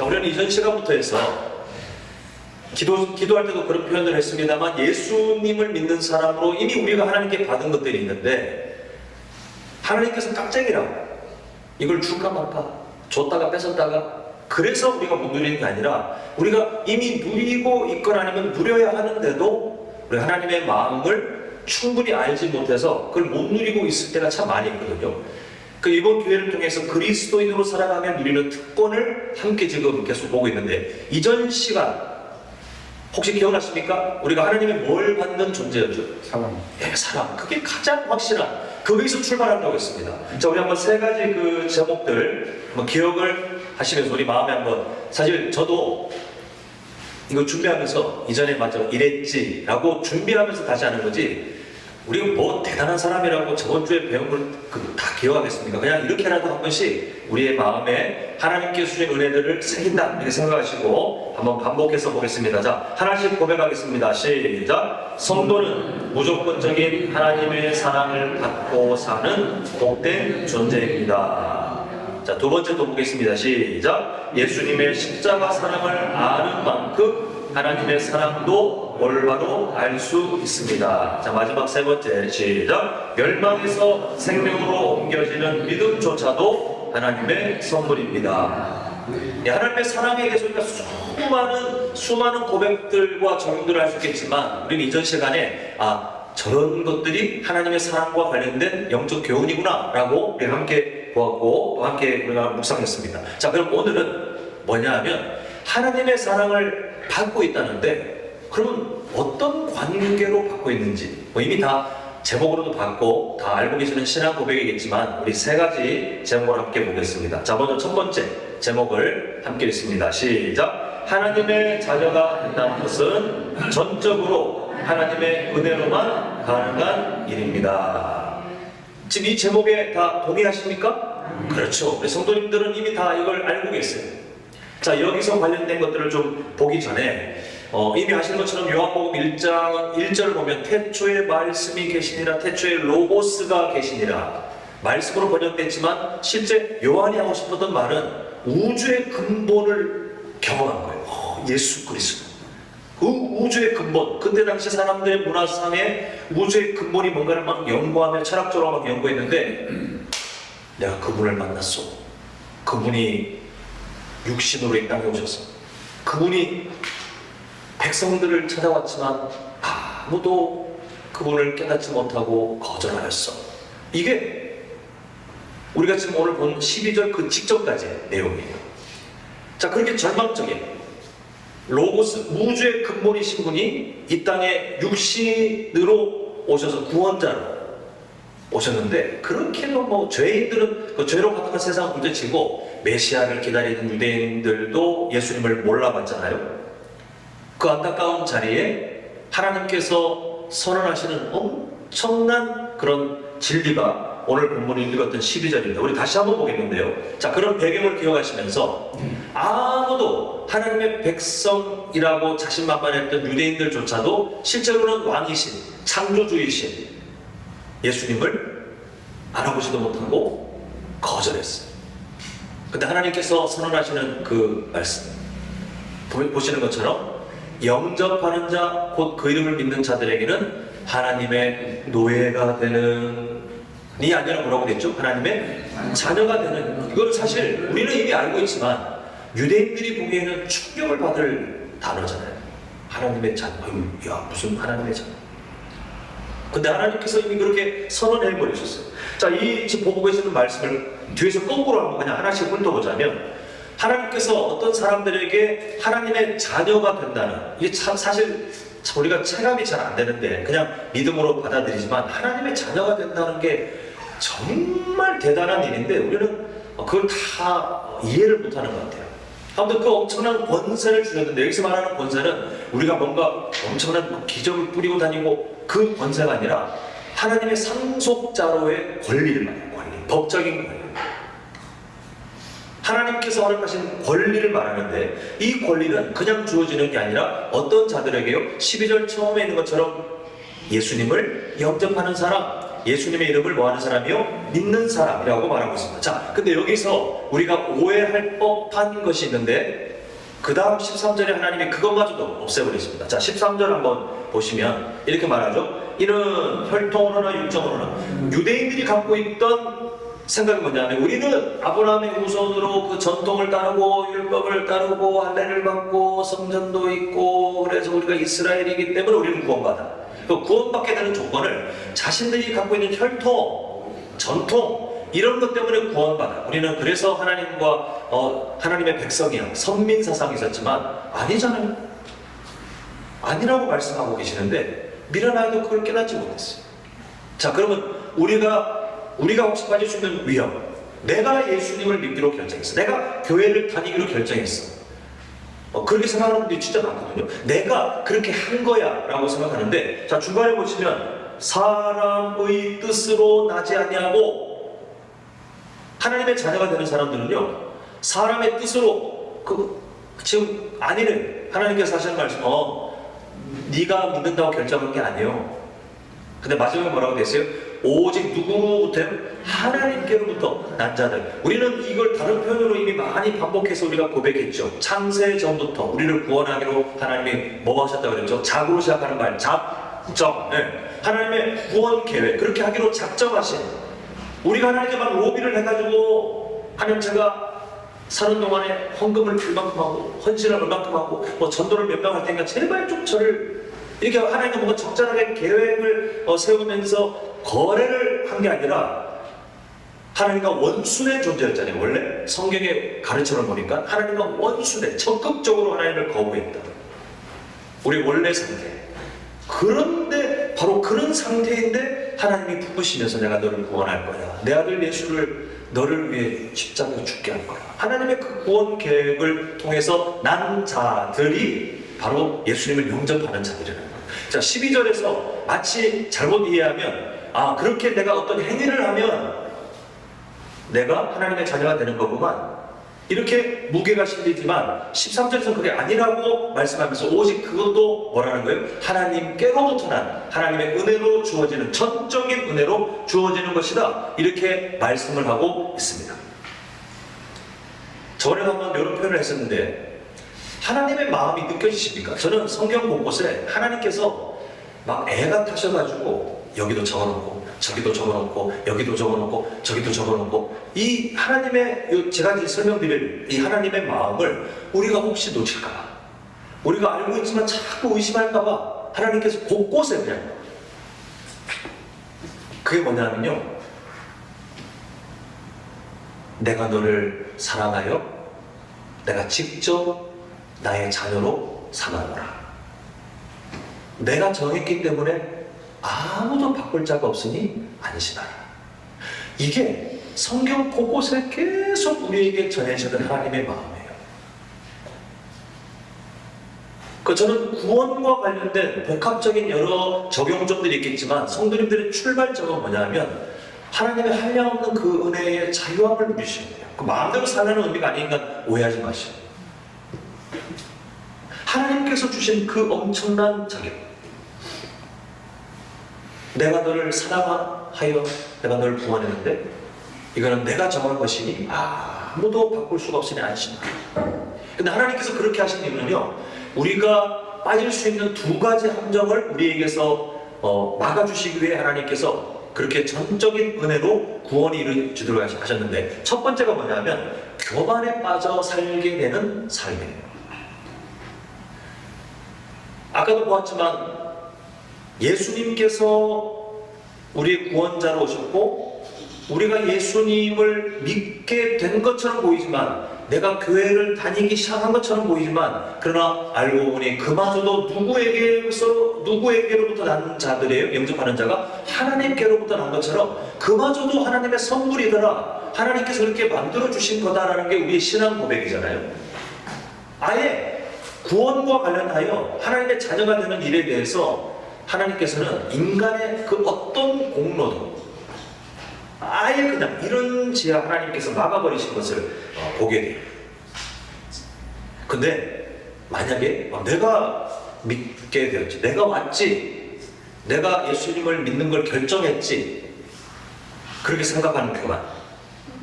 자, 우리는 이전 시간부터 해서 기도할 때도 그런 표현을 했습니다만 예수님을 믿는 사람으로 이미 우리가 하나님께 받은 것들이 있는데 하나님께서 깜짝이라고 이걸 줄까 말까 줬다가 뺏었다가 그래서 우리가 못 누리는 게 아니라 우리가 이미 누리고 있거나 아니면 누려야 하는데도 우리 하나님의 마음을 충분히 알지 못해서 그걸 못 누리고 있을 때가 참 많이 있거든요. 그 이번 기회를 통해서 그리스도인으로 살아가며 누리는 특권을 함께 지금 계속 보고 있는데 이전 시간 혹시 기억나십니까? 우리가 하나님의 뭘 받는 존재였죠? 사랑. 예, 사랑. 그게 가장 확실한 거기서 출발한다고 했습니다. 자, 우리 한번 세 가지 그 제목들 한번 기억을 하시면서 우리 마음에 한번 사실 저도 이거 준비하면서 이전에 맞아 이랬지라고 준비하면서 다시 하는 거지 우리가 뭐 대단한 사람이라고 저번 주에 배운 걸 다 기억하겠습니까? 그냥 이렇게라도 한 번씩 우리의 마음에 하나님께 주신 은혜들을 새긴다 이렇게 생각하시고 한번 반복해서 보겠습니다. 자, 하나씩 고백하겠습니다. 시작. 성도는 무조건적인 하나님의 사랑을 받고 사는 복된 존재입니다. 자, 두 번째 또 보겠습니다. 시작. 예수님의 십자가 사랑을 아는 만큼 하나님의 사랑도 올바로 알 수 있습니다. 자, 마지막 세 번째 시작. 멸망에서 생명으로 옮겨지는 믿음조차도 하나님의 선물입니다. 하나님의 사랑에 대해서 우리가 수많은 고백들과 적용들을 할 수 있겠지만 우리는 이전 시간에 저런 것들이 하나님의 사랑과 관련된 영적 교훈이구나 라고 우리 함께 보았고 또 함께 우리가 묵상했습니다. 자, 그럼 오늘은 뭐냐 하면 하나님의 사랑을 받고 있다는데 그러면 어떤 관계로 받고 있는지 이미 다 제목으로도 받고 다 알고 계시는 신앙 고백이겠지만 우리 세 가지 제목을 함께 보겠습니다. 자, 먼저 첫 번째 제목을 함께 읽습니다. 시작. 하나님의 자녀가 된다는 것은 전적으로 하나님의 은혜로만 가능한 일입니다. 지금 이 제목에 다 동의하십니까? 그렇죠. 우리 성도님들은 이미 다 이걸 알고 계세요. 자, 여기서 관련된 것들을 좀 보기 전에 이미 아시는 것처럼 요한복음 1장 1절을 보면 태초에 말씀이 계시니라 태초에 로고스가 계시니라 말씀으로 번역됐지만 실제 요한이 하고 싶었던 말은 우주의 근본을 경험한 거예요. 예수 그리스도. 그 우주의 근본, 그때 당시 사람들의 문화상에 우주의 근본이 뭔가를 막 연구하며 철학적으로 막 연구했는데 내가 그분을 만났어. 그분이 육신으로 이 땅에 오셔서 그분이 백성들을 찾아왔지만 아무도 그분을 깨닫지 못하고 거절하였어. 이게 우리가 지금 오늘 본 12절 그 직전까지의 내용이에요. 자, 그렇게 절망적인 로고스, 우주의 근본이신 분이 이 땅에 육신으로 오셔서 구원자로 오셨는데 그렇게도 뭐 죄인들은 그 죄로 가득한 세상을 둘째치고 메시아를 기다리는 유대인들도 예수님을 몰라봤잖아요. 그 안타까운 자리에 하나님께서 선언하시는 엄청난 그런 진리가 오늘 본문을 읽었던 12절입니다. 우리 다시 한번 보겠는데요. 자, 그런 배경을 기억하시면서 아무도 하나님의 백성이라고 자신만만했던 유대인들조차도 실제로는 왕이신 창조주이신 예수님을 알아보지도 못하고 거절했어요. 근데 하나님께서 선언하시는 그 말씀 보시는 것처럼 영접하는 자, 곧 그 이름을 믿는 자들에게는 하나님의 노예가 되는 이 아니라 뭐라고 됐죠? 하나님의 자녀가 되는. 이걸 사실 우리는 이미 알고 있지만 유대인들이 보기에는 충격을 받을 단어잖아요. 하나님의 자녀. 야, 무슨 하나님의 자녀. 근데 하나님께서 이미 그렇게 선언해 버리셨어요. 자, 이 지금 보고 계시는 말씀을 뒤에서 거꾸로 한번 그냥 하나씩 훑어보자면 하나님께서 어떤 사람들에게 하나님의 자녀가 된다는 이게 참 사실 우리가 체감이 잘 안 되는데 그냥 믿음으로 받아들이지만 하나님의 자녀가 된다는 게 정말 대단한 일인데 우리는 그걸 다 이해를 못하는 것 같아요. 아무튼 그 엄청난 권세를 주셨는데 여기서 말하는 권세는 우리가 뭔가 엄청난 기적을 뿌리고 다니고 그 권세가 아니라 하나님의 상속자로의 권리를 말해요. 권리, 법적인 권리. 하나님께서 허락하신 권리를 말하는데 이 권리는 그냥 주어지는 게 아니라 어떤 자들에게요 12절 처음에 있는 것처럼 예수님을 영접하는 사람, 예수님의 이름을 뭐하는 사람이요? 믿는 사람이라고 말하고 있습니다. 자, 근데 여기서 우리가 오해할 법한 것이 있는데 그 다음 13절에 하나님이 그것마저도 없애버리십니다. 자, 13절 한번 보시면 이렇게 말하죠. 이는 혈통으로나 육정으로나 유대인들이 갖고 있던 생각이 뭐냐면 우리는 아브라함의 후손으로 그 전통을 따르고 율법을 따르고 할례를 받고 성전도 있고 그래서 우리가 이스라엘이기 때문에 우리는 구원받아. 그 구원받게 되는 조건을 자신들이 갖고 있는 혈통, 전통 이런 것 때문에 구원받아. 우리는 그래서 하나님과 하나님의 백성이야. 선민 사상이 있었지만 아니잖아요. 아니라고 말씀하고 계시는데 미련하게도 그걸 깨닫지 못했어요. 자, 그러면 우리가 혹시 빠질 수 있는 위험, 내가 예수님을 믿기로 결정했어. 내가 교회를 다니기로 결정했어. 그렇게 생각하는 분들이 진짜 많거든요. 내가 그렇게 한 거야 라고 생각하는데, 자, 중간에 보시면 사람의 뜻으로 나지 아니하고, 하나님의 자녀가 되는 사람들은요 사람의 뜻으로 지금 아니래. 하나님께서 하시는 말씀, 네가 믿는다고 결정한 게 아니에요. 근데 마지막에 뭐라고 됐어요? 오직 누구로부터요? 하나님께로부터 난 자들. 우리는 이걸 다른 표현으로 이미 많이 반복해서 우리가 고백했죠. 창세 전부터 우리를 구원하기로 하나님이 뭐 하셨다고 그랬죠? 작으로 시작하는 말, 작정. 네. 하나님의 구원 계획, 그렇게 하기로 작정하신. 우리가 하나님께 막 로비를 해가지고 하나님 제가 사는 동안에 헌금을 얼만큼 하고 헌신을 얼만큼 하고 뭐 전도를 몇 명 할 테니까 제발 좀 저를 이렇게 하나님과 뭔가 적절하게 계획을 세우면서 거래를 한 게 아니라 하나님과 원수된 존재였잖아요. 원래 성경의 가르침을 보니까 하나님과 원수된, 적극적으로 하나님을 거부했다. 우리 원래 상태. 그런데 바로 그런 상태인데 하나님이 부으시면서 내가 너를 구원할 거야. 내 아들 예수를 너를 위해 십자가에 죽게 할 거야. 하나님의 그 구원 계획을 통해서 난 자들이 바로 예수님을 영접하는 자들이라는 거예요. 자, 12절에서 마치 잘못 이해하면 그렇게 내가 어떤 행위를 하면 내가 하나님의 자녀가 되는 거구만, 이렇게 무게가 실리지만 13절에서는 그게 아니라고 말씀하면서 오직 그것도 뭐라는 거예요? 하나님께로부터 난 하나님의 은혜로 주어지는, 전적인 은혜로 주어지는 것이다, 이렇게 말씀을 하고 있습니다. 저번에 한번 이런 표현을 했었는데 하나님의 마음이 느껴지십니까? 저는 성경 곳곳에 하나님께서 막 애가 타셔가지고 여기도 적어놓고 저기도 적어놓고 여기도 적어놓고 저기도 적어놓고, 이 하나님의, 제가 이제 설명드릴 이 하나님의 마음을 우리가 혹시 놓칠까봐, 우리가 알고 있지만 자꾸 의심할까봐 하나님께서 곳곳에 그냥, 그게 뭐냐면요, 내가 너를 사랑하여 내가 직접 나의 자녀로 삼아노라. 내가 정했기 때문에 아무도 바꿀 자가 없으니 안심하라. 이게 성경 곳곳에 계속 우리에게 전해지는 하나님의 마음이에요. 저는 구원과 관련된 복합적인 여러 적용점들이 있겠지만 성도님들의 출발점은 뭐냐면 하나님의 한량없는 그 은혜의 자유함을 누리셔야 돼요. 그 마음대로 살라는 의미가 아니니까 오해하지 마시고, 하나님께서 주신 그 엄청난 자격, 내가 너를 사랑하여 내가 너를 구원했는데 이거는 내가 정한 것이니 아무도 바꿀 수가 없으니 안심하라. 근데 하나님께서 그렇게 하신 이유는요, 우리가 빠질 수 있는 두 가지 함정을 우리에게서 막아주시기 위해 하나님께서 그렇게 전적인 은혜로 구원이 이루어지도록 하셨는데, 첫 번째가 뭐냐면 교만에 빠져 살게 되는 삶이에요. 아까도 보았지만 예수님께서 우리의 구원자로 오셨고 우리가 예수님을 믿게 된 것처럼 보이지만, 내가 교회를 다니기 시작한 것처럼 보이지만, 그러나 알고 보니 그마저도 누구에게로부터 난 자들이에요. 영접하는 자가 하나님께로부터 난 것처럼 그마저도 하나님의 선물이더라, 하나님께서 그렇게 만들어주신 거다라는 게 우리의 신앙 고백이잖아요. 아예 구원과 관련하여 하나님의 자녀가 되는 일에 대해서 하나님께서는 인간의 그 어떤 공로도 아예 그냥 이런 지하 하나님께서 막아버리신 것을 보게 돼요. 근데 만약에 내가 믿게 되었지, 내가 왔지, 내가 예수님을 믿는 걸 결정했지, 그렇게 생각하는 교만.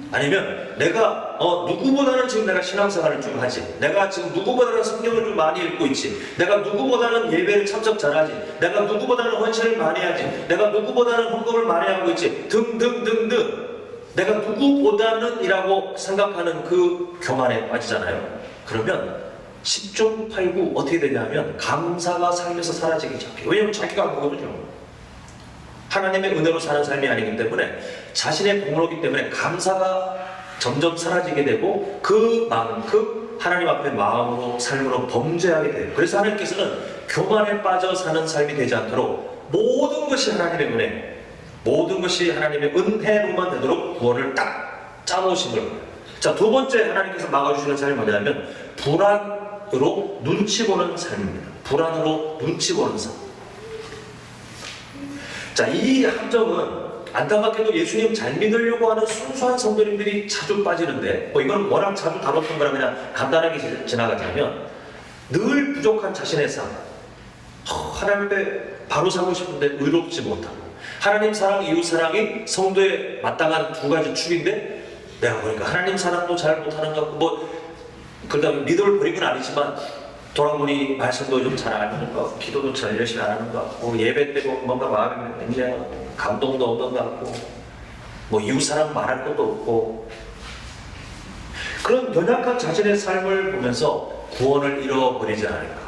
아니면 내가 누구보다는 지금 내가 신앙생활을 좀 하지, 내가 지금 누구보다는 성경을 좀 많이 읽고 있지, 내가 누구보다는 예배를 참석 잘하지, 내가 누구보다는 헌신을 많이 하지, 내가 누구보다는 헌금을 많이 하고 있지, 등등등등, 내가 누구보다는 이라고 생각하는 그 교만에 빠지잖아요. 그러면 10종 8구 어떻게 되냐면 감사가 삶에서 사라지기 시작해요. 왜냐하면 자기가 안 보거든요. 하나님의 은혜로 사는 삶이 아니기 때문에, 자신의 공로이기 때문에 감사가 점점 사라지게 되고, 그만큼 하나님 앞에 마음으로 삶으로 범죄하게 돼요. 그래서 하나님께서는 교만에 빠져 사는 삶이 되지 않도록 모든 것이 하나님의 은혜, 모든 것이 하나님의 은혜로만 되도록 구원을 딱 짜놓으신 거예요. 자, 두 번째 하나님께서 막아주시는 삶이 뭐냐면 불안으로 눈치 보는 삶입니다. 불안으로 눈치 보는 삶. 자, 이 함정은 안타깝게도 예수님 잘 믿으려고 하는 순수한 성도님들이 자주 빠지는데, 이건 워낙 자주 다뤘던 거라 그냥 간단하게 지나가자면, 늘 부족한 자신의 삶, 하나님 앞에 바로 살고 싶은데 의롭지 못하고, 하나님 사랑, 이웃 사랑이 성도에 마땅한 두 가지 축인데, 내가 보니까 하나님 사랑도 잘 못하는 것 같고, 그다음에 믿음을 버린 건 아니지만 돌아보니 말씀도 좀 잘 안 하는 것 같고, 기도도 잘 열심히 안 하는 것 같고, 예배 때도 뭔가 마음이 굉장히 감동도 없는 것 같고, 이웃사랑 말할 것도 없고, 그런 연약한 자신의 삶을 보면서 구원을 잃어버리지 않을까.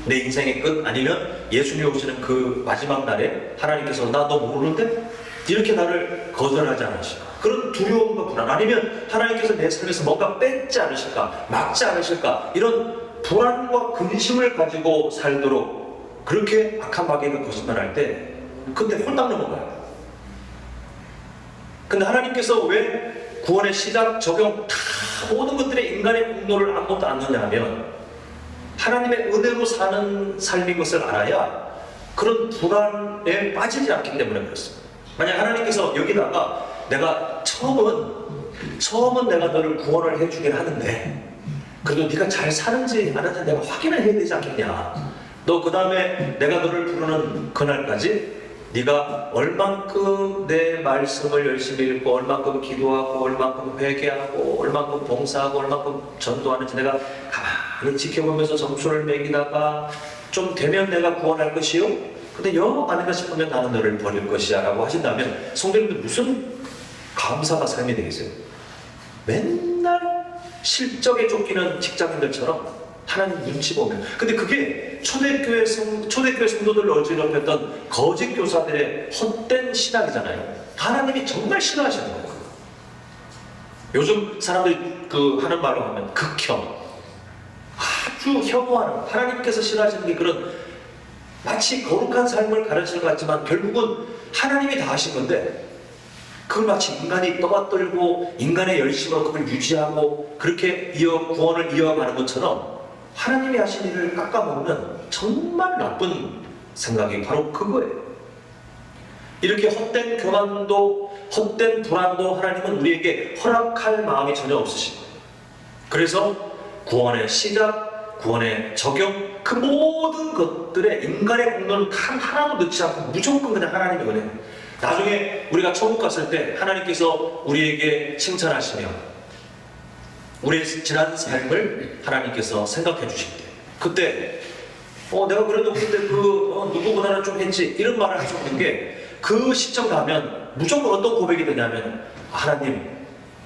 내 인생의 끝, 아니면 예수님이 오시는 그 마지막 날에 하나님께서 나 너 모르는데? 이렇게 나를 거절하지 않으실까. 그런 두려움과 불안, 아니면 하나님께서 내 삶에서 뭔가 뺏지 않으실까, 막지 않으실까, 이런 불안과 근심을 가지고 살도록 그렇게 악한 마귀가 거짓말할 때 그때 홀딱 넘어가요. 근데 하나님께서 왜 구원의 시작, 적용 다 모든 것들의 인간의 공로를 아무것도 안 넣냐 하면, 하나님의 은혜로 사는 삶인 것을 알아야 그런 불안에 빠지지 않기 때문에 그렇습니다. 만약 하나님께서 여기다가 내가 처음은 내가 너를 구원을 해주긴 하는데, 그래도 네가 잘 사는지 안 하는지 내가 확인을 해야 되지 않겠냐. 너 그 다음에 내가 너를 부르는 그날까지 네가 얼만큼 내 말씀을 열심히 읽고, 얼만큼 기도하고, 얼만큼 회개하고, 얼만큼 봉사하고, 얼만큼 전도하는지 내가 가만히 지켜보면서 점수를 매기다가 좀 되면 내가 구원할 것이요, 근데 영 아닌가 싶으면 나는 너를 버릴 것이야 라고 하신다면, 성도님들 무슨 감사가 삶이 되겠어요? 맨날 실적에 쫓기는 직장인들처럼 하나님 눈치 보면. 근데 그게 초대교회 성도들을 어지럽혔던 거짓 교사들의 헛된 신앙이잖아요. 하나님이 정말 싫어하시는 거예요. 요즘 사람들이 하는 말로 하면 극혐, 아주 혐오하는, 하나님께서 싫어하시는 게 그런 마치 거룩한 삶을 가르치는 것 같지만 결국은 하나님이 다 하신 건데, 그걸 마치 인간이 떠받들고 인간의 열심으로 그걸 유지하고 그렇게 구원을 이어가는 것처럼 하나님이 하신 일을 깎아먹으면 정말 나쁜 생각이 바로 그거예요. 이렇게 헛된 교만도 헛된 불안도 하나님은 우리에게 허락할 마음이 전혀 없으신 거예요. 그래서 구원의 시작, 구원의 적용, 그 모든 것들에 인간의 공로는 단 하나도 넣지 않고 무조건 그냥 하나님의 은혜. 나중에 우리가 천국 갔을 때 하나님께서 우리에게 칭찬하시며 우리의 지난 삶을 하나님께서 생각해 주실 때, 그때 내가 그래도 그때 누구보다는 좀 했지, 이런 말을 할 수 없는 게, 그 시점 가면 무조건 어떤 고백이 되냐면, 하나님,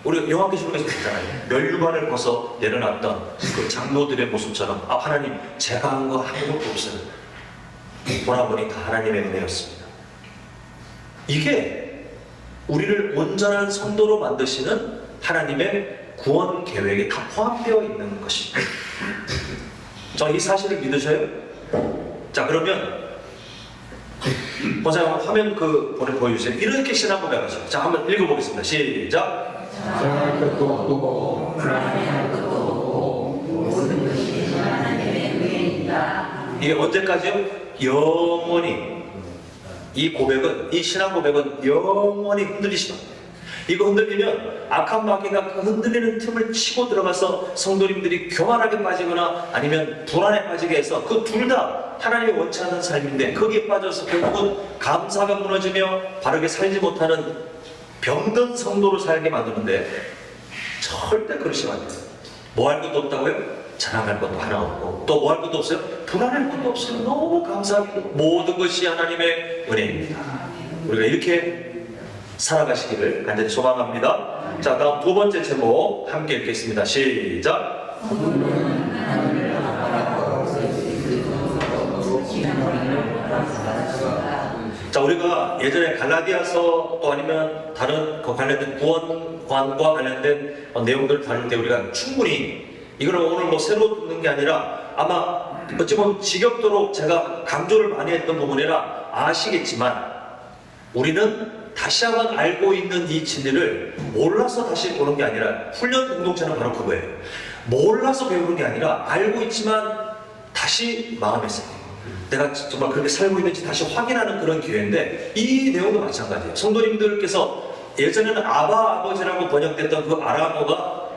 우리 요한계시록에서 봤잖아요. 면류관을 벗어 내려놨던 그 장로들의 모습처럼, 하나님, 제가 한 거 아무것도 없어요. 돌아보니 다 하나님의 은혜였습니다. 이게 우리를 온전한 성도로 만드시는 하나님의 구원 계획에 다 포함되어 있는 것입니다. 이 사실을 믿으셔요? 자, 그러면 보세요. 화면 보여주세요. 이렇게 신앙 고백하시죠. 자, 한번 읽어보겠습니다. 시작. 사랑할 것도 없고 불안해할 것도 없고 모든 것이 하나님의 은혜이다. 이게 언제까지요? 영원히. 이 신앙 고백은 영원히 흔들리시면, 이거 흔들리면 악한 마귀가 그 흔들리는 틈을 치고 들어가서 성도님들이 교만하게 빠지거나 아니면 불안에 빠지게 해서 그 둘 다 하나님이 원치 않는 삶인데 거기에 빠져서 결국은 감사가 무너지며 바르게 살지 못하는 병든 성도로 살게 만드는데 절대 그러시면 안 돼요. 뭐 할 것도 없다고요? 자랑할 것도 하나 없고 또 뭐 할 것도 없어요? 불안할 것도 없어요. 너무 감사하게도 모든 것이 하나님의 은혜입니다. 우리가 이렇게 살아가시기를 간절히 소망합니다. 자, 다음 두 번째 제목 함께 읽겠습니다. 시작. 자, 우리가 예전에 갈라디아서 또 아니면 다른 그 관련된 구원관과 관련된 내용들을 다룰 때 우리가 충분히 이거는 오늘 뭐 새로 듣는 게 아니라 아마 어찌 보면 지겹도록 제가 강조를 많이 했던 부분이라 아시겠지만 우리는 다시 한번 알고 있는 이 진리를 몰라서 다시 보는 게 아니라 훈련 공동체는 바로 그거예요. 몰라서 배우는 게 아니라 알고 있지만 다시 마음에 새겨요. 내가 정말 그렇게 살고 있는지 다시 확인하는 그런 기회인데 이 내용도 마찬가지예요. 성도님들께서 예전에는 아바 아버지라고 번역됐던 그 아람어가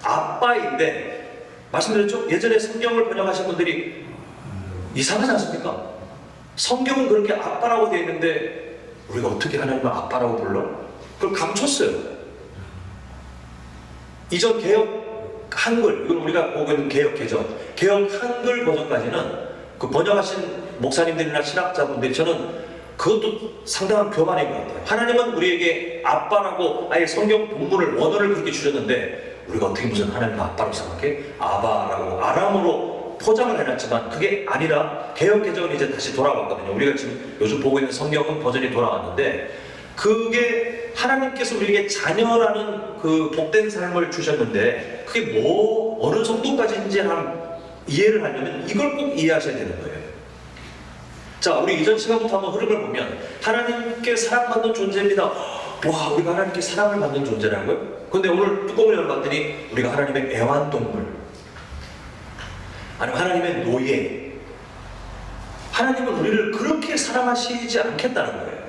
아빠인데 말씀드렸죠? 예전에 성경을 번역하신 분들이 이상하지 않습니까? 성경은 그렇게 아빠라고 되어 있는데 우리가 어떻게 하나님을 아빠라고 불러? 그걸 감췄어요. 이전 개혁 한글, 이건 우리가 보고 있는 개혁 개정, 개혁 한글 버전까지는 그 번역하신 목사님들이나 신학자분들이 저는 그것도 상당한 교만인 것 같아요. 하나님은 우리에게 아빠라고 아예 성경 본문을 원어를 그렇게 주셨는데 우리가 어떻게 무슨 하나님을 아빠라고 생각해? 아바라고 아람어로 포장을 해놨지만 그게 아니라 개혁 개정은 이제 다시 돌아왔거든요. 우리가 지금 요즘 보고 있는 성경은 버전이 돌아왔는데 그게 하나님께서 우리에게 자녀라는 그 복된 삶을 주셨는데 그게 뭐 어느 정도까지인지 이해를 하려면 이걸 꼭 이해하셔야 되는 거예요. 자, 우리 이전 시간부터 한번 흐름을 보면 하나님께 사랑받는 존재입니다. 와, 우리가 하나님께 사랑을 받는 존재라고요? 근데 오늘 뚜껑을 열어봤더니 우리가 하나님의 애완동물 아니면 하나님의 노예, 하나님은 우리를 그렇게 사랑하시지 않겠다는 거예요.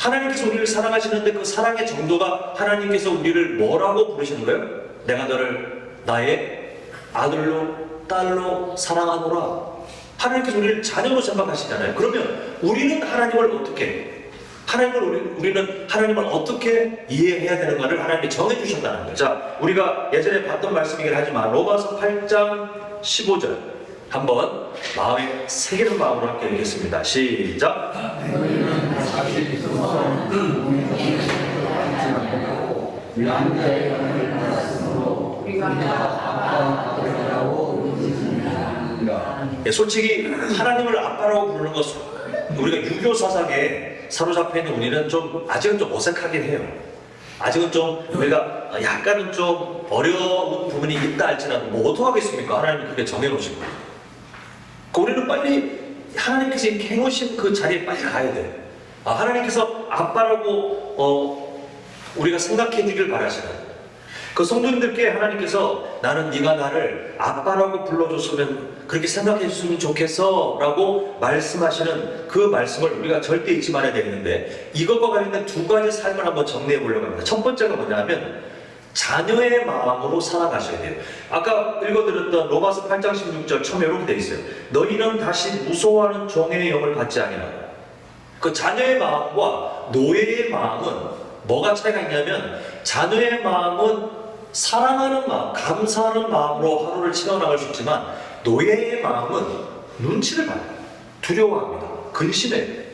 하나님께서 우리를 사랑하시는데 그 사랑의 정도가 하나님께서 우리를 뭐라고 부르시는 거예요? 내가 너를 나의 아들로 딸로 사랑하노라. 하나님께서 우리를 자녀로 생각하시잖아요. 그러면 우리는 하나님을 어떻게, 우리는 하나님을 어떻게 이해해야 되는가를 하나님이 정해주셨다는 거예요. 자, 우리가 예전에 봤던 말씀이긴 하지만 로마서 8장 15절 한번 마음에 새기는 마음으로 함께 읽겠습니다. 시작. 예, 솔직히 하나님을 아빠라고 부르는 것은 우리가 유교 사상에 사로잡혀 있는 우리는 좀 아직은 좀 어색하긴 해요. 아직은 좀 우리가 약간은 좀 어려운 부분이 있다 할지라도 뭐 어떡하겠습니까? 하나님이 그렇게 정해놓으신 거예요. 우리는 빨리 하나님께서 이렇게 해놓으신 그 자리에 빨리 가야 돼. 하나님께서 아빠라고 우리가 생각해 주길 바라시는 그 성도님들께 하나님께서 나는 네가 나를 아빠라고 불러줬으면 그렇게 생각해 줬으면 좋겠어 라고 말씀하시는 그 말씀을 우리가 절대 잊지 말아야 되겠는데 이것과 관련된 두 가지 삶을 한번 정리해 보려고 합니다. 첫 번째가 뭐냐면 자녀의 마음으로 살아가셔야 돼요. 아까 읽어드렸던 로마서 8장 16절 처음에 이렇게 돼 있어요. 너희는 다시 무서워하는 종의 영을 받지 아니하라. 그 자녀의 마음과 노예의 마음은 뭐가 차이가 있냐면 자녀의 마음은 사랑하는 마음, 감사하는 마음으로 하루를 치러나갈 수 있지만 노예의 마음은 눈치를 봐요. 두려워합니다. 근심해요.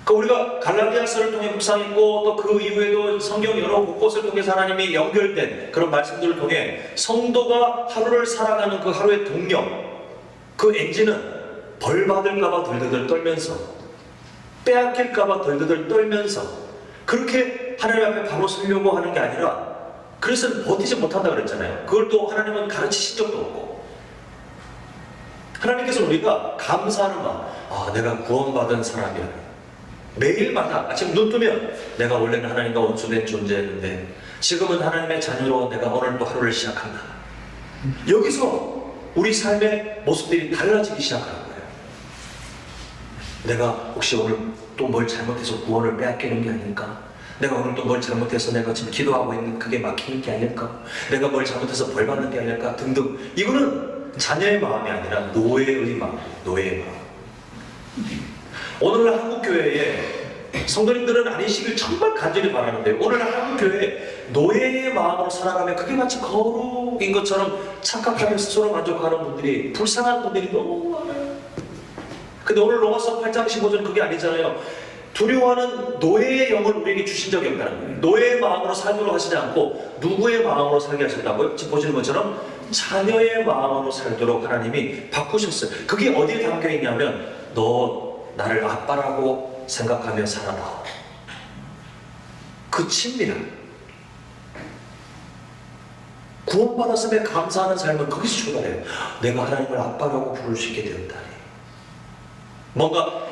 그러니까 우리가 갈라디아서를 통해 묵상했고 또 그 이후에도 성경 여러 곳곳을 통해서 하나님이 연결된 그런 말씀들을 통해 성도가 하루를 살아가는 그 하루의 동력, 그 엔진은 벌 받을까봐 덜덜덜 떨면서 빼앗길까봐 덜덜덜 떨면서 그렇게 하나님 앞에 바로 서려고 하는 게 아니라 그래서 버티지 못한다 그랬잖아요. 그걸 또 하나님은 가르치신 적도 없고 하나님께서 우리가 감사하는 마음, 내가 구원받은 사람이야. 매일마다 아침 눈 뜨면 내가 원래는 하나님과 원수된 존재였는데 지금은 하나님의 자녀로 내가 오늘 또 하루를 시작한다. 여기서 우리 삶의 모습들이 달라지기 시작하는 거예요. 내가 혹시 오늘 또 뭘 잘못해서 구원을 빼앗기는 게 아닐까? 내가 오늘 또 뭘 잘못해서 내가 지금 기도하고 있는 그게 막히는 게 아닐까? 내가 뭘 잘못해서 벌 받는 게 아닐까? 등등. 이거는 자녀의 마음이 아니라 노예의 마음, 노예의 마음. 오늘날 한국교회에 성도님들은 아니시길 정말 간절히 바라는데 오늘날 한국교회에 노예의 마음으로 살아가면 그게 마치 거룩인 것처럼 착각하며 스스로 만족하는 분들이, 불쌍한 분들이 너무 많아요. 근데 오늘 로마서 8장 15절 그게 아니잖아요. 두려워하는 노예의 영을 우리에게 주신 적이 없다는 거예요. 노예의 마음으로 살도록 하시지 않고 누구의 마음으로 살게 하셨다고요? 지금 보시는 것처럼 자녀의 마음으로 살도록 하나님이 바꾸셨어요. 그게 어디에 담겨 있냐면 너 나를 아빠라고 생각하며 살아라. 그 친밀함, 구원받았음에 감사하는 삶은 거기서 출발해요. 내가 하나님을 아빠라고 부를 수 있게 되었다니. 뭔가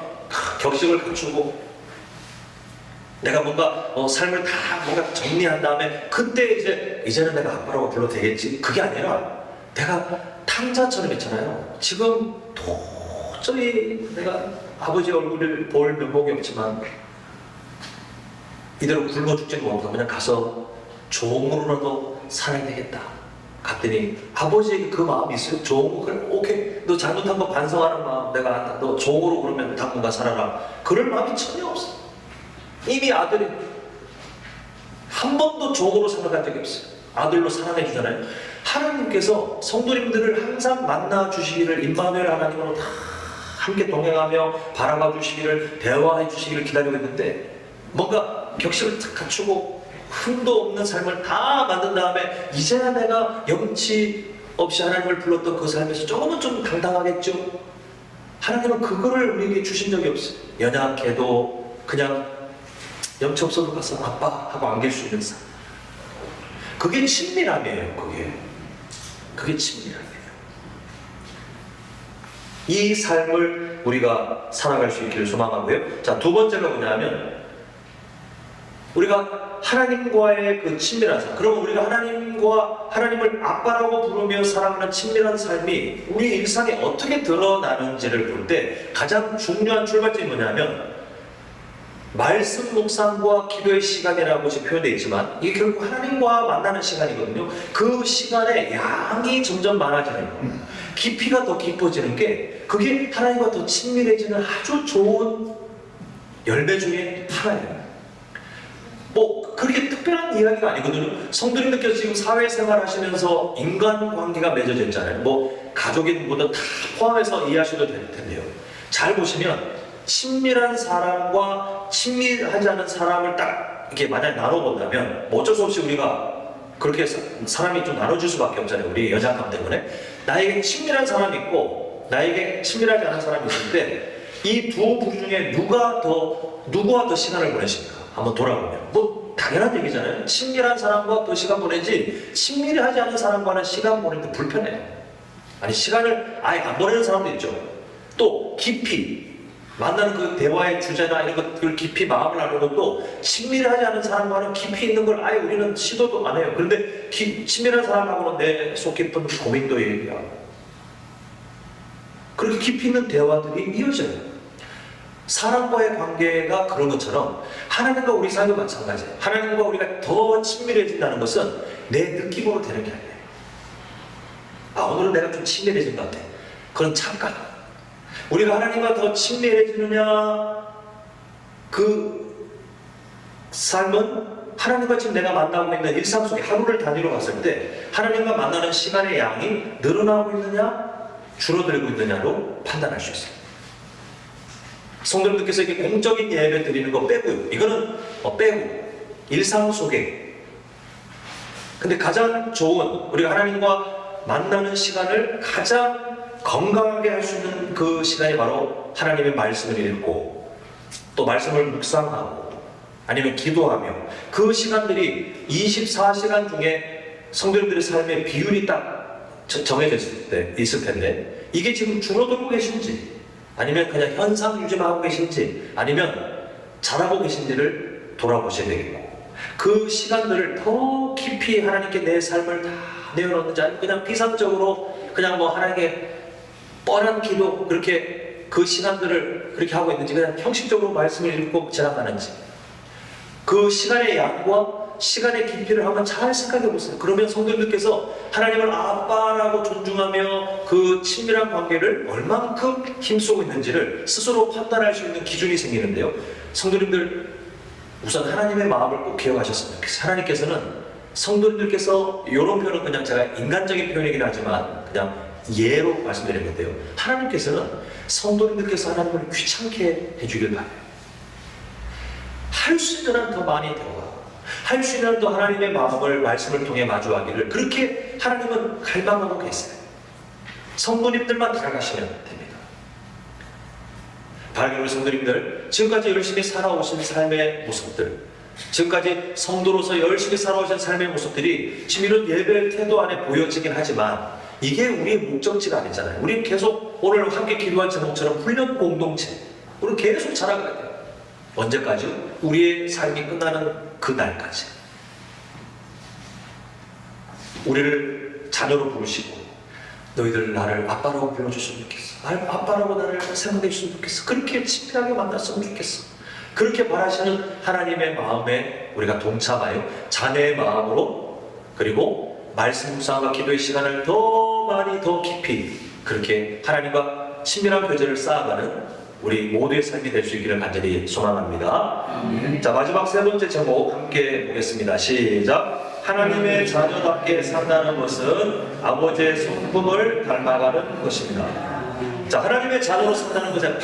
격식을 갖추고 내가 뭔가 삶을 다 뭔가 정리한 다음에 그때 이제는 내가 아빠라고 불러도 되겠지. 그게 아니라 내가 탕자처럼 있잖아요. 지금 도저히 내가 아버지 얼굴을 볼 면목이 없지만 이대로 굶어 죽지는 못하고 그냥 가서 종으로라도 살아야 되겠다. 갔더니 아버지에게 그 마음이 있어요. 종으로 그래, 오케이, 너 잘못한 거 반성하는 마음 내가 안다. 너 종으로 그러면 당분간 살아라. 그럴 마음이 전혀 없어. 이미 아들이 한 번도 종으로 생각한 적이 없어요. 아들로 사랑해 주잖아요. 하나님께서 성도님들을 항상 만나 주시기를, 임마누엘 하나님으로 다 함께 동행하며 바라봐 주시기를, 대화해 주시기를 기다리고 있는데 뭔가 격식을 탁 갖추고 흠도 없는 삶을 다 만든 다음에 이제야 내가 염치 없이 하나님을 불렀던 그 삶에서 조금은 좀 당당하겠죠. 하나님은 그거를 우리에게 주신 적이 없어요. 연약해도 그냥 염치 없어도 가서 아빠 하고 안길 수 있는 삶. 그게 친밀함이에요. 그게 친밀함이에요. 이 삶을 우리가 살아갈 수 있기를 소망하고요. 자, 두 번째가 뭐냐면 우리가 하나님과의 그 친밀한 삶. 그러면 우리가 하나님을 아빠라고 부르며 살아가는 친밀한 삶이 우리 일상에 어떻게 드러나는지를 볼 때 가장 중요한 출발점이 뭐냐면 말씀 묵상과 기도의 시간이라고 지금 표현되어 있지만 이게 결국 하나님과 만나는 시간이거든요. 그 시간에 양이 점점 많아지는 거예요. 깊이가 더 깊어지는 게 그게 하나님과 더 친밀해지는 아주 좋은 열매 중에 하나예요. 뭐 그렇게 특별한 이야기가 아니거든요. 성도님들께서 지금 사회생활 하시면서 인간관계가 맺어져 있잖아요. 뭐 가족인 분들 다 포함해서 이해하셔도 될 텐데요. 잘 보시면 친밀한 사람과 친밀하지 않은 사람을 딱 이렇게 만약에 나눠본다면 뭐 어쩔 수 없이 우리가 그렇게 사람이 좀 나눠줄 수밖에 없잖아요. 우리 연약함 때문에. 나에게 친밀한 사람이 있고 나에게 친밀하지 않은 사람이 있을 때 이 두 부류 중에 누구와 더 시간을 보내십니까? 한번 돌아보면 뭐 당연한 얘기잖아요. 친밀한 사람과 더 시간 보내지 친밀하지 않은 사람과는 시간 보내는데 불편해요. 아니 시간을 아예 안 보내는 사람도 있죠. 또 깊이 만나는 그 대화의 주제나 이런 것들 깊이 마음을 나누는 것도 친밀하지 않은 사람과는 깊이 있는 걸 아예 우리는 시도도 안 해요. 그런데 친밀한 사람하고는 내 속 깊은 고민도 얘기하고 그렇게 깊이 있는 대화들이 이어져요. 사람과의 관계가 그런 것처럼 하나님과 우리 사이도 마찬가지예요. 하나님과 우리가 더 친밀해진다는 것은 내 느낌으로 되는 게 아니에요. 아, 오늘은 내가 좀 친밀해진 것 같아. 그런 착각. 우리가 하나님과 더 친밀해지느냐, 그 삶은 하나님과 지금 내가 만나고 있는 일상 속에 하루를 단위로 봤을 때 하나님과 만나는 시간의 양이 늘어나고 있느냐, 줄어들고 있느냐로 판단할 수 있어요. 성도님들께서 이렇게 공적인 예배 드리는 거 빼고요. 이거는 빼고 일상 속에. 근데 가장 좋은 우리가 하나님과 만나는 시간을 가장 건강하게 할 수 있는 그 시간이 바로 하나님의 말씀을 읽고 또 말씀을 묵상하고 아니면 기도하며 그 시간들이 24시간 중에 성도님들의 삶의 비율이 딱 정해져 있을 텐데 이게 지금 줄어들고 계신지 아니면 그냥 현상 유지만 하고 계신지 아니면 잘하고 계신지를 돌아보셔야 되겠고 그 시간들을 더 깊이 하나님께 내 삶을 다 내어놓는지 아니면 그냥 비상적으로 그냥 뭐 하나님께 뻔한 기도 그렇게 그 시간들을 그렇게 하고 있는지 그냥 형식적으로 말씀을 읽고 지나가는지 그 시간의 양과 시간의 깊이를 한번 잘 생각해 보세요. 그러면 성도님들께서 하나님을 아빠라고 존중하며 그 친밀한 관계를 얼만큼 힘쓰고 있는지를 스스로 판단할 수 있는 기준이 생기는데요. 성도님들 우선 하나님의 마음을 꼭 기억하셨으면 좋겠어요. 하나님께서는 성도님들께서 이런 표현은 그냥 제가 인간적인 표현이긴 하지만 그냥 예로 말씀드린 건데요. 하나님께서는 성도님들께서 하나님을 귀찮게 해주길 바래요. 할 수 있는 한 더 많이 대화, 할 수 있는 한 더 하나님의 마음을 말씀을 통해 마주하기를 그렇게 하나님은 갈망하고 계세요. 성도님들만 따라가시면 됩니다. 바라기를 성도님들, 지금까지 열심히 살아오신 삶의 모습들, 지금까지 성도로서 열심히 살아오신 삶의 모습들이 지금 이런 예배 태도 안에 보여지긴 하지만 이게 우리의 목적지가 아니잖아요. 우리는 계속 오늘 함께 기도한 제목처럼 훈련 공동체, 우리는 계속 자라가야 돼요. 언제까지? 우리의 삶이 끝나는 그날까지. 우리를 자녀로 부르시고 너희들 나를 아빠라고 불러주시면 좋겠어. 아빠라고 나를 생각해 주시면 좋겠어. 그렇게 친밀하게 만났으면 좋겠어. 그렇게 바라시는 하나님의 마음에 우리가 동참하여 자녀의 마음으로 그리고 말씀 묵상과 기도의 시간을 더 많이 더 깊이 그렇게 하나님과 친밀한 교제를 쌓아가는 우리 모두의 삶이 될 수 있기를 간절히 소망합니다. 자, 마지막 세 번째 제목 함께 보겠습니다. 시작. 하나님의 자녀답게 산다는 것은 아버지의 성품을 닮아가는 것입니다. 자, 하나님의 자녀로 산다는 것의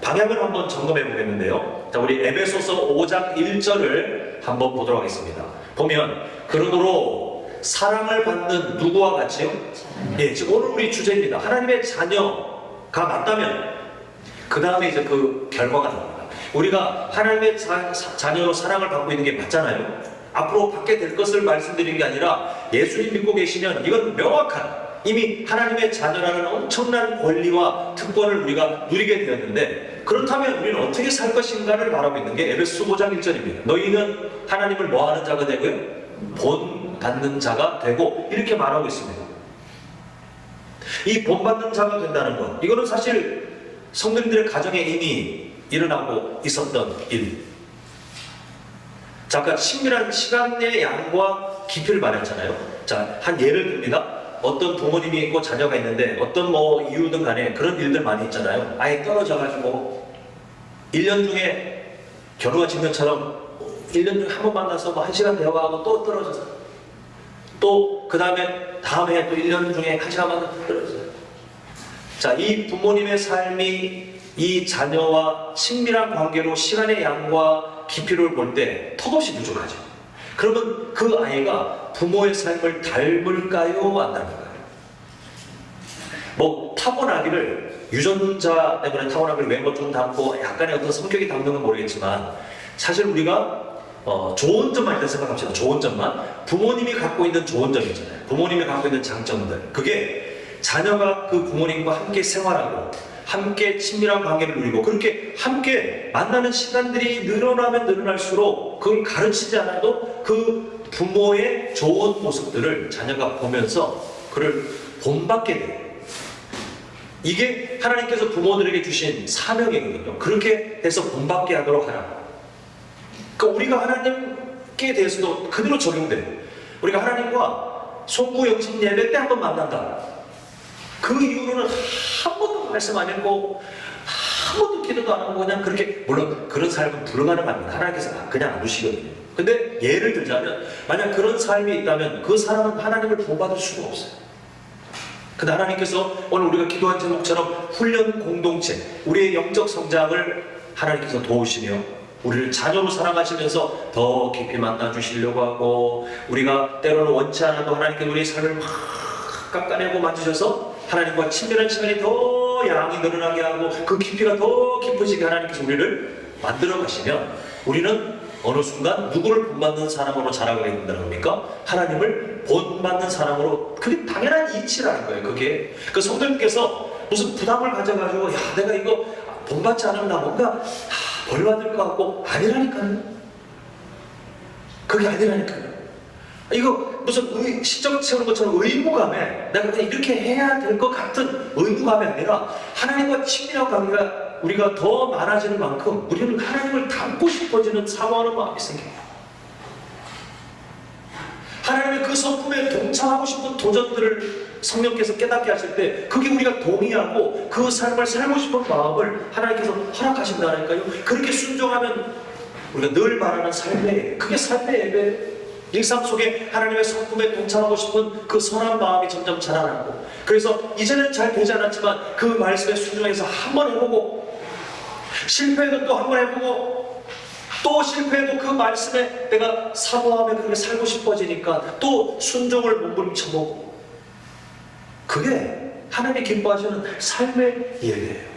방향을 한번 점검해 보겠는데요. 자, 우리 에베소서 5장 1절을 한번 보도록 하겠습니다. 보면 그러므로 사랑을 받는 누구와 같이요? 예, 지금 오늘 우리 주제입니다. 하나님의 자녀가 맞다면 그 다음에 이제 그 결과가 나옵니다. 우리가 하나님의 자녀로 사랑을 받고 있는 게 맞잖아요. 앞으로 받게 될 것을 말씀드리는 게 아니라 예수님 믿고 계시면 이건 명확한 이미 하나님의 자녀라는 엄청난 권리와 특권을 우리가 누리게 되었는데 그렇다면 우리는 어떻게 살 것인가를 말하고 있는 게 에베소 5장 1절입니다. 너희는 하나님을 뭐하는 자가 되고요? 본받는 자가 되고 이렇게 말하고 있습니다. 이 본받는 자가 된다는 것, 이거는 사실 성도님들의 가정에 이미 일어나고 있었던 일. 잠깐 친밀한 시간의 양과 깊이를 말했잖아요. 자, 한 예를 듭니다. 어떤 부모님이 있고 자녀가 있는데 어떤 뭐 이유든 간에 그런 일들 많이 있잖아요. 아예 떨어져가지고 1년 중에 결혼과 직면처럼 1년 중에 한 번 만나서 뭐 1시간 대화하고 또 떨어져서 또 그 다음에 다음 해 또 1년 중에 1시간 만나서 떨어져요. 자, 이 부모님의 삶이 이 자녀와 친밀한 관계로 시간의 양과 깊이를 볼 때 턱없이 부족하죠. 그러면 그 아이가 부모의 삶을 닮을까요? 안 닮을까요? 뭐 타고나기를 유전자 때문에 타고나기를 외모 좀 닮고 약간의 어떤 성격이 닮는 건 모르겠지만 사실 우리가 좋은 점만 일단 생각합시다. 좋은 점만. 부모님이 갖고 있는 좋은 점 있잖아요. 부모님이 갖고 있는 장점들. 그게 자녀가 그 부모님과 함께 생활하고 함께 친밀한 관계를 누리고 그렇게 함께 만나는 시간들이 늘어나면 늘어날수록 그걸 가르치지 않아도 그 부모의 좋은 모습들을 자녀가 보면서 그를 본받게 돼요. 이게 하나님께서 부모들에게 주신 사명이거든요. 그렇게 해서 본받게 하도록 하라. 그러니까 우리가 하나님께 대해서도 그대로 적용돼요. 우리가 하나님과 송구영신 예배 때 한번 만난다. 그 이후로는 한 번도 말씀 안 읽고 한 번도 기도도 안 하고 그냥 그렇게, 물론 그런 삶은 불가능한 겁니다. 하나님께서 그냥 안 두시거든요. 근데 예를 들자면 만약 그런 삶이 있다면 그 사람은 하나님을 본받을 수가 없어요. 근데 하나님께서 오늘 우리가 기도한 제목처럼 훈련 공동체, 우리의 영적 성장을 하나님께서 도우시며 우리를 자녀로 사랑하시면서 더 깊이 만나주시려고 하고 우리가 때로는 원치 않아도 하나님께 우리의 삶을 막 깎아내고 만지셔서 하나님과 친밀한 시간이 더 양이 늘어나게 하고 그 깊이가 더 깊어지게 하나님께서 우리를 만들어 가시면 우리는 어느 순간 누구를 본받는 사람으로 자라가게 된다는 겁니까? 하나님을 본받는 사람으로. 그게 당연한 이치라는 거예요. 그게 그 성도님께서 무슨 부담을 가져가지고 야 내가 이거 본받지 않으면 나 뭔가 벌 받을 것 같고 아니라니까요. 그게 아니라니까요. 이거 무슨 시적 채우는 것처럼 의무감에 내가 그냥 이렇게 해야 될 것 같은 의무감이 아니라 하나님과 친밀한 관계가 우리가 더 많아지는 만큼 우리는 하나님을 닮고 싶어지는 사모하는 마음이 생겨요. 하나님의 그 성품에 동참하고 싶은 도전들을 성령께서 깨닫게 하실 때 그게 우리가 동의하고 그 삶을 살고 싶은 마음을 하나님께서 허락하신다니까요. 그렇게 순종하면 우리가 늘 말하는 삶의, 그게 삶의 예배, 일상 속에 하나님의 성품에 동참하고 싶은 그 선한 마음이 점점 자라나고, 그래서 이제는 잘 되지 않았지만 그 말씀에 순종해서 한번 해보고, 실패해도 또 한 번 해보고, 또 실패해도 그 말씀에 내가 사모하며 그렇게 살고 싶어지니까 또 순종을 몸부림쳐보고, 그게 하나님이 기뻐하시는 삶의 예배예요.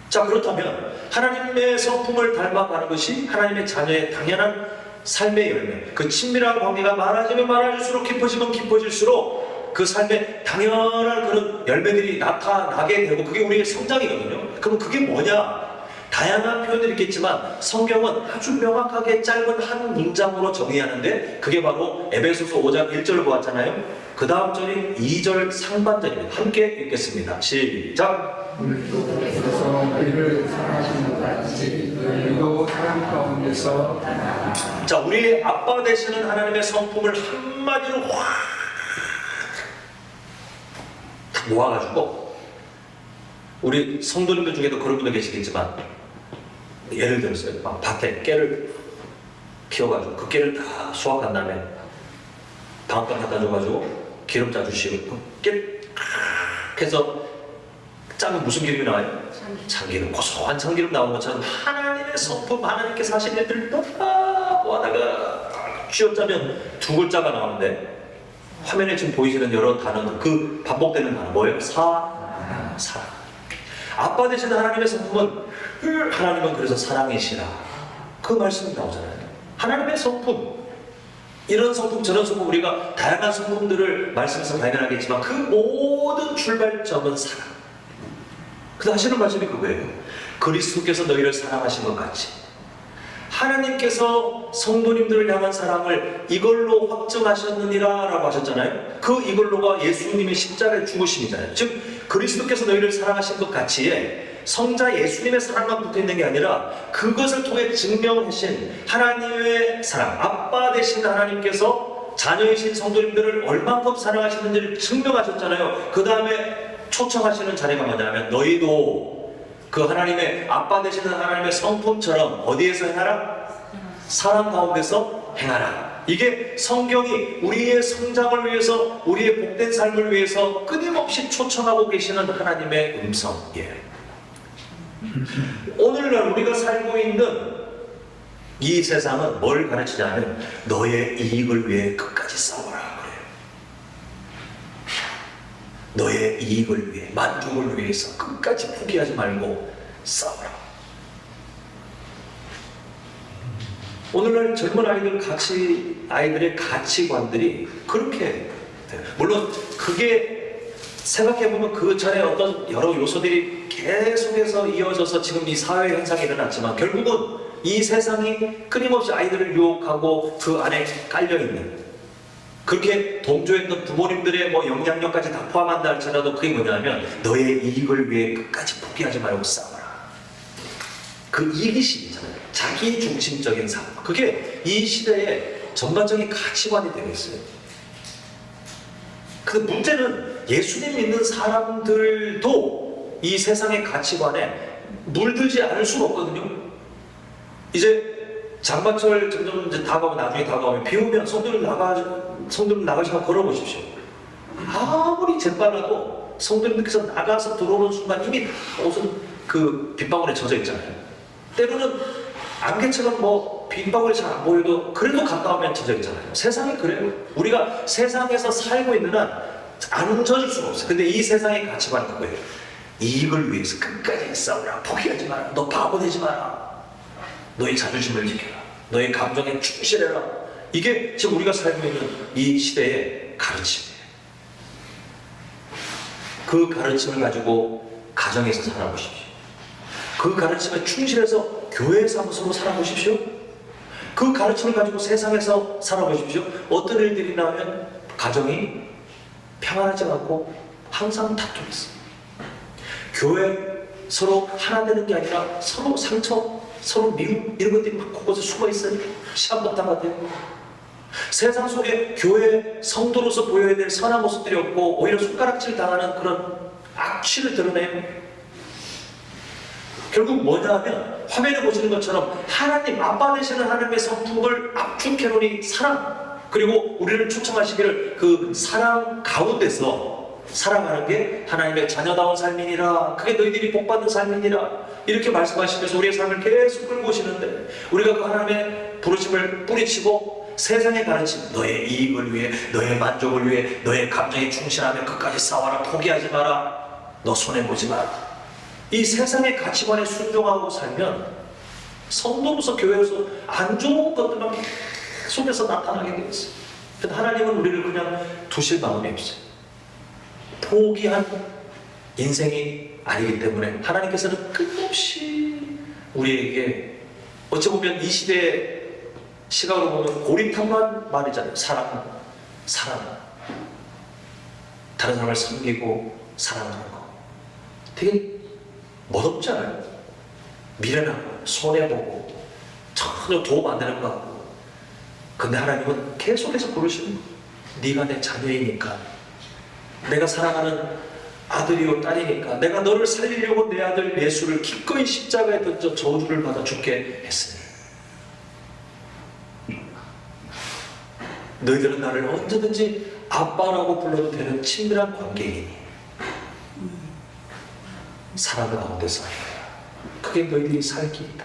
자, 그렇다면 하나님의 성품을 닮아가는 것이 하나님의 자녀의 당연한 삶의 열매, 그 친밀한 관계가 많아지면 많아질수록, 깊어지면 깊어질수록 그 삶의 당연한 그런 열매들이 나타나게 되고, 그게 우리의 성장이거든요. 그럼 그게 뭐냐? 다양한 표현들이 있겠지만 성경은 아주 명확하게 짧은 한 문장으로 정의하는데, 그게 바로 에베소서 5장 1절을 보았잖아요. 그 다음 절인 2절 상반절입니다. 함께 읽겠습니다. 시작. 그래서 우리를 사랑하시는 것 같이 우리도 사랑 가운데서. 자, 우리 아빠 되시는 하나님의 성품을 한마디로 확 모아가지고, 우리 성도님들 중에도 그런 분들 계시겠지만, 예를 들었어요. 막 밭에 깨를 키워가지고 그 깨를 다 수확한 다음에 방앗간 갖다 줘가지고 기름 짜주시고, 깨 해서 짜면 무슨 기름이 나와요? 참기름, 고소한 참기름 나오는 것처럼 하나님의 성품, 하나님께 사신 애들을 다 모아다가 쥐어짜면 두 글자가 나오는데, 화면에 지금 보이시는 여러 단어들, 그 반복되는 단어 뭐예요? 사랑. 아빠 되시는 하나님의 성품은, 하나님은 그래서 사랑이시라, 그 말씀이 나오잖아요. 하나님의 성품, 이런 성품 저런 성품, 우리가 다양한 성품들을 말씀에서 발견하겠지만 그 모든 출발점은 사랑. 그래서 하시는 말씀이 그거예요. 그리스도께서 너희를 사랑하신 것 같이 하나님께서 성도님들을 향한 사랑을 이걸로 확증하셨느니라 라고 하셨잖아요. 그 이걸로가 예수님의 십자가의 죽으심이잖아요. 즉 그리스도께서 너희를 사랑하신 것 같이에 성자 예수님의 사랑만 붙어있는 게 아니라 그것을 통해 증명하신 하나님의 사랑, 아빠 되신 하나님께서 자녀이신 성도님들을 얼만큼 사랑하시는지를 증명하셨잖아요. 그 다음에 초청하시는 자리가 뭐냐면, 너희도 그 하나님의 아빠 되시는 하나님의 성품처럼 어디에서 행하라? 사랑 가운데서 행하라. 이게 성경이 우리의 성장을 위해서, 우리의 복된 삶을 위해서 끊임없이 초청하고 계시는 하나님의 음성이에요. 오늘날 우리가 살고 있는 이 세상은 뭘 가르치냐면, 너의 이익을 위해 끝까지 싸워라. 너의 이익을 위해, 만족을 위해서 끝까지 포기하지 말고 싸워라. 오늘날 젊은 아이들의 가치관들이 그렇게 돼요. 물론 그게 생각해보면 그 전에 어떤 여러 요소들이 계속해서 이어져서 지금 이 사회 현상이 일어났지만, 결국은 이 세상이 끊임없이 아이들을 유혹하고 그 안에 깔려있는, 그렇게 동조했던 부모님들의 영향력까지 다 포함한다 할지라도 그게 뭐냐면, 너의 이익을 위해 끝까지 포기하지 말고 싸워라. 그 이기심이잖아요. 자기 중심적인 삶. 그게 이 시대의 전반적인 가치관이 되고 있어요. 근데 문제는 예수님 믿는 사람들도 이 세상의 가치관에 물들지 않을 수가 없거든요. 이제 장마철 점점 이제 다가오면, 나중에 다가오면 비 오면 성도들 나가셔서 걸어보십시오. 아무리 재빨라도 성도님들께서 나가서 들어오는 순간 이미 옷은 그 빗방울에 젖어 있잖아요. 때로는 안개처럼 빗방울이 잘 안 보여도 그래도 가까우면 젖어 있잖아요. 세상이 그래요. 우리가 세상에서 살고 있는 한 안 젖을 수가 없어요. 근데 이 세상의 가치관은 그거예요. 이익을 위해서 끝까지 싸우라. 포기하지 마라. 너 바보 되지 마라. 너의 자존심을 지켜라. 너의 감정에 충실해라. 이게 지금 우리가 살고 있는 이 시대의 가르침이에요. 그 가르침을 가지고 가정에서 살아보십시오. 그 가르침에 충실해서 교회 사무소로 살아보십시오. 그 가르침을 가지고 세상에서 살아보십시오. 어떤 일들이 나오면 가정이 평안하지 않고 항상 다툼이 있어요. 교회 서로 하나 되는 게 아니라 서로 상처, 서로 미움 이런 것들이 막 곳곳에 숨어 있어요. 시험도 당하대요. 세상 속에 교회 성도로서 보여야 될 선한 모습들이 없고 오히려 손가락질 당하는 그런 악취를 드러내요. 결국 뭐냐 하면 화면에 보시는 것처럼 하나님 아빠 되시는 하나님의 성품을 압축해놓으니 사랑, 그리고 우리를 초청하시기를 그 사랑 가운데서 살아가는 게 하나님의 자녀다운 삶이니라, 그게 너희들이 복받는 삶이니라, 이렇게 말씀하시면서 우리의 삶을 계속 끌고 오시는데, 우리가 그 하나님의 부르심을 뿌리치고 세상의 가르침, 너의 이익을 위해, 너의 만족을 위해, 너의 감정에 충실하며 끝까지 싸워라, 포기하지 마라, 너 손해보지 마라, 이 세상의 가치관에 순종하고 살면 성도로서 교회에서 안 좋은 것들만 계속해서 나타나게 되어 있어요. 하나님은 우리를 그냥 두실 마음이 없어요. 포기한 인생이 아니기 때문에 하나님께서는 끝없이 우리에게, 어찌 보면 이 시대의 시각으로 보면 고리타분한 말이잖아요. 사랑, 사랑. 다른 사람을 섬기고 사랑하는 거 되게 멋없지 않아요? 미련하고 손해보고 전혀 도움 안 되는 것 같고. 근데 하나님은 계속해서 부르시는 거예요. 네가 내 자녀이니까, 내가 사랑하는 아들이요 딸이니까, 내가 너를 살리려고 내 아들 예수를 기꺼이 십자가에 던져 저주를 받아 죽게 했으니 너희들은 나를 언제든지 아빠라고 불러도 되는 친밀한 관계이니 사랑 가운데서 그게 너희들이 살 길이다.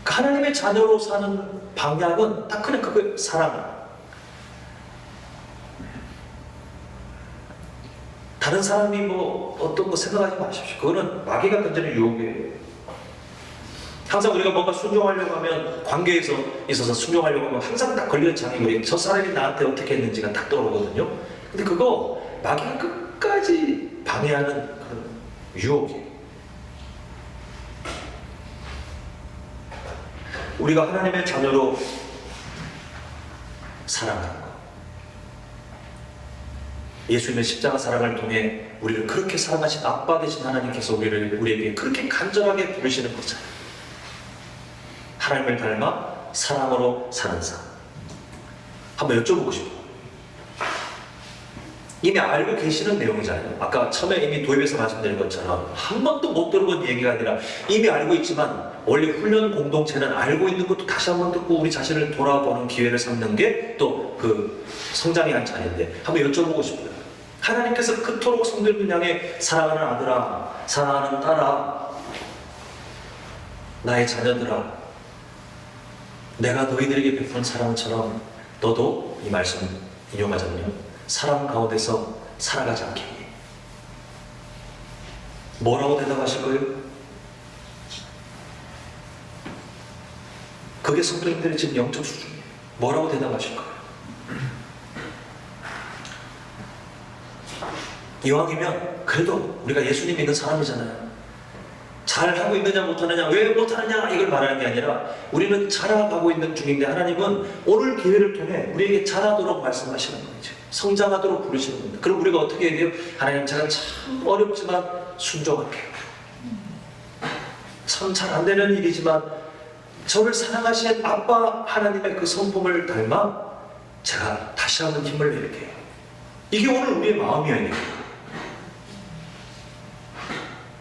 하나님의 자녀로 사는 방향은 딱 그냥 그거예요. 사랑. 다른 사람이 뭐 어떤 거 생각하지 마십시오. 그거는 마귀가 던지는 유혹이에요. 항상 우리가 뭔가 순종하려고 하면, 관계에서 있어서 순종하려고 하면 항상 딱 걸리는 장이, 우리 저 사람이 나한테 어떻게 했는지가 딱 떠오르거든요. 근데 그거 마귀가 끝까지 방해하는 그런 유혹이에요. 우리가 하나님의 자녀로 살아가는 것, 예수님의 십자가 사랑을 통해 우리를 그렇게 사랑하신 아빠 되신 하나님께서 우리에게 그렇게 간절하게 부르시는 거잖아요. 하나님을 닮아 사랑으로 사는 삶. 한번 여쭤보고 싶어요. 이미 알고 계시는 내용이잖아요. 아까 처음에 이미 도입에서 말씀드린 것처럼 한 번도 못 들어본 얘기가 아니라 이미 알고 있지만, 원래 훈련 공동체는 알고 있는 것도 다시 한번 듣고 우리 자신을 돌아보는 기회를 삼는 게 또 그 성장의 한 차례인데, 한번 여쭤보고 싶어요. 하나님께서 그토록 성도들을 향해 사랑하는 아들아, 사랑하는 딸아, 나의 자녀들아, 내가 너희들에게 베푼 사랑처럼 너도, 이 말씀 인용하자면요, 사랑 가운데서 살아가지 않겠니? 뭐라고 대답하실 거예요? 그게 성도님들의 지금 영적 수준이에요. 뭐라고 대답하실 거예요? 이왕이면 그래도 우리가 예수님 믿는 사람이잖아요. 잘하고 있느냐 못하느냐, 왜 못하느냐 이걸 말하는 게 아니라 우리는 잘하고 있는 중인데 하나님은 오늘 기회를 통해 우리에게 잘하도록 말씀하시는 거죠. 성장하도록 부르시는 겁니다. 그럼 우리가 어떻게 해야 돼요? 하나님, 제가 참 어렵지만 순종할게요. 참 잘 안 되는 일이지만 저를 사랑하신 아빠 하나님의 그 성품을 닮아 제가 다시 한번 힘을 낼게요. 이게 오늘 우리의 마음이어야 돼요.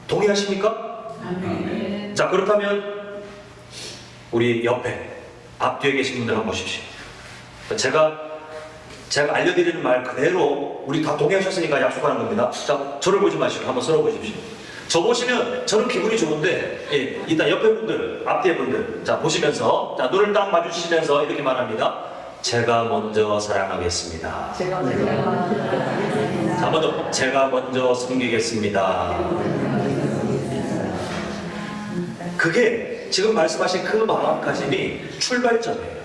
동의하십니까? 아멘. 자, 그렇다면 우리 옆에 앞뒤에 계신 분들 한번 보십시오. 제가 알려드리는 말 그대로 우리 다 동의하셨으니까 약속하는 겁니다. 자, 저를 보지 마시고 한번 서로 보십시오. 저 보시면 저는 기분이 좋은데, 예, 일단 옆에 분들, 앞뒤에 분들, 자 보시면서, 자 눈을 딱 마주치시면서 이렇게 말합니다. 제가 먼저 사랑하겠습니다. 제가 먼저 자, 먼저 제가 먼저 섬기겠습니다. 그게 지금 말씀하신 그 마음가짐이 출발점이에요.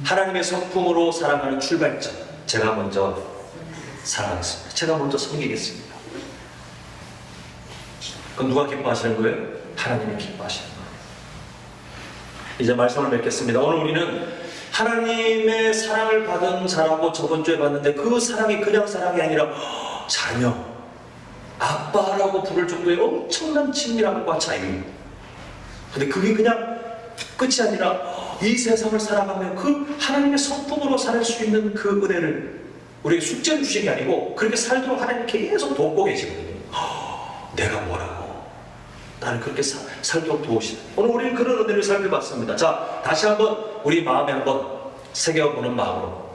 하나님의 성품으로 사랑하는 출발점. 제가 먼저 사랑하겠습니다. 제가 먼저 섬기겠습니다. 그럼 누가 기뻐하시는 거예요? 하나님이 기뻐하시는 거예요. 이제 말씀을 맺겠습니다. 오늘 우리는 하나님의 사랑을 받은 자라고 저번 주에 봤는데, 그 사랑이 그냥 사랑이 아니라 자녀, 아빠라고 부를 정도의 엄청난 친밀함과 자유. 근데 그게 그냥 끝이 아니라 이 세상을 살아가며 그 하나님의 성품으로 살 수 있는 그 은혜를 우리에게 숙제를 주신 게 아니고 그렇게 살도록 하나님 계속 돕고 계시거든요. 내가 뭐라고 나를 그렇게 살도록 도우시다. 오늘 우리는 그런 은혜를 살펴봤습니다. 자, 다시 한번 우리 마음에 한번 새겨보는 마음으로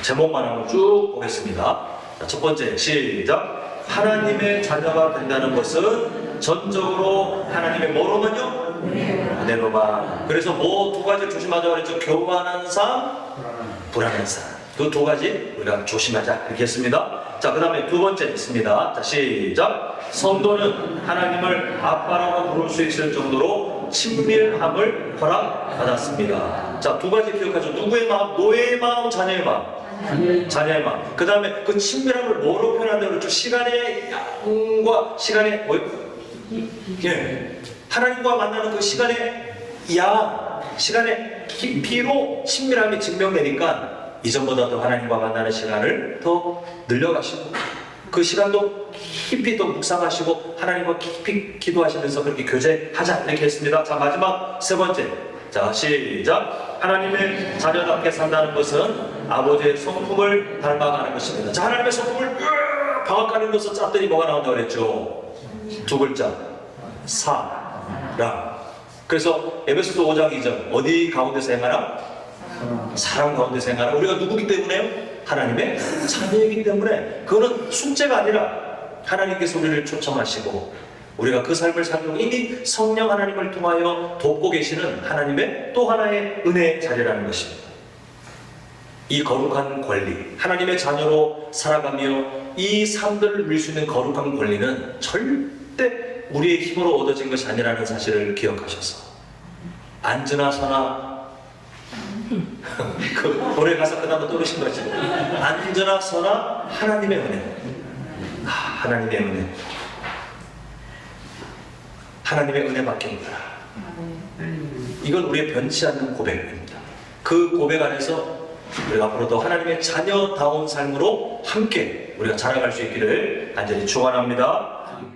제목만 한번 쭉 보겠습니다. 자, 첫 번째 시작. 하나님의 자녀가 된다는 것은 전적으로 하나님의 뭐로만요? 은혜로만. 그래서 뭐 두 가지 조심하자고 그랬죠? 교만한 삶, 불안한 삶. 그 두 가지 우리가 조심하자 이렇게 했습니다. 자, 그 다음에 두 번째 있습니다. 자, 시작. 성도는 하나님을 아빠라고 부를 수 있을 정도로 친밀함을 허락받았습니다. 자, 두 가지 기억하죠. 누구의 마음? 노예의 마음, 자녀의 마음. 자녀의 마음. 그 다음에 그 친밀함을 뭐로 표현한다고 그랬죠? 시간의 양과 시간의 뭐요? 예. 하나님과 만나는 그 시간의 양, 시간의 깊이로 친밀함이 증명되니까 이전보다 더 하나님과 만나는 시간을 더 늘려가시고 그 시간도 깊이 더 묵상하시고 하나님과 깊이 기도하시면서 그렇게 교제하자 이렇게 했습니다. 자, 마지막 세 번째. 자, 시작. 하나님의 자녀답게 산다는 것은 아버지의 성품을 닮아가는 것입니다. 자, 하나님의 성품을 방앗간에 넣어서 짰더니 뭐가 나온다고 그랬죠? 두 글자. 사랑. 그래서 에베소서 5장 2절 어디 가운데서 행하라? 사랑 가운데서 행하라. 우리가 누구기 때문에요? 하나님의 자녀이기 때문에 그거는 숙제가 아니라 하나님께서 우리를 초청하시고 우리가 그 삶을 살도록 이미 성령 하나님을 통하여 돕고 계시는 하나님의 또 하나의 은혜의 자리라는 것입니다. 이 거룩한 권리, 하나님의 자녀로 살아가며 이 삶들을 누릴 수 있는 거룩한 권리는 절대 우리의 힘으로 얻어진 것이 아니라는 사실을 기억하셔서 앉으나 서나 그 노래 가사 끝나면 떠오르신 거죠. 앉으나 서나 하나님의 은혜. 하나님의 은혜. 하나님의 은혜밖에 없다. 이건 우리의 변치 않는 고백입니다. 그 고백 안에서 우리가 앞으로도 하나님의 자녀다운 삶으로 함께 우리가 자라갈 수 있기를 간절히 축원합니다.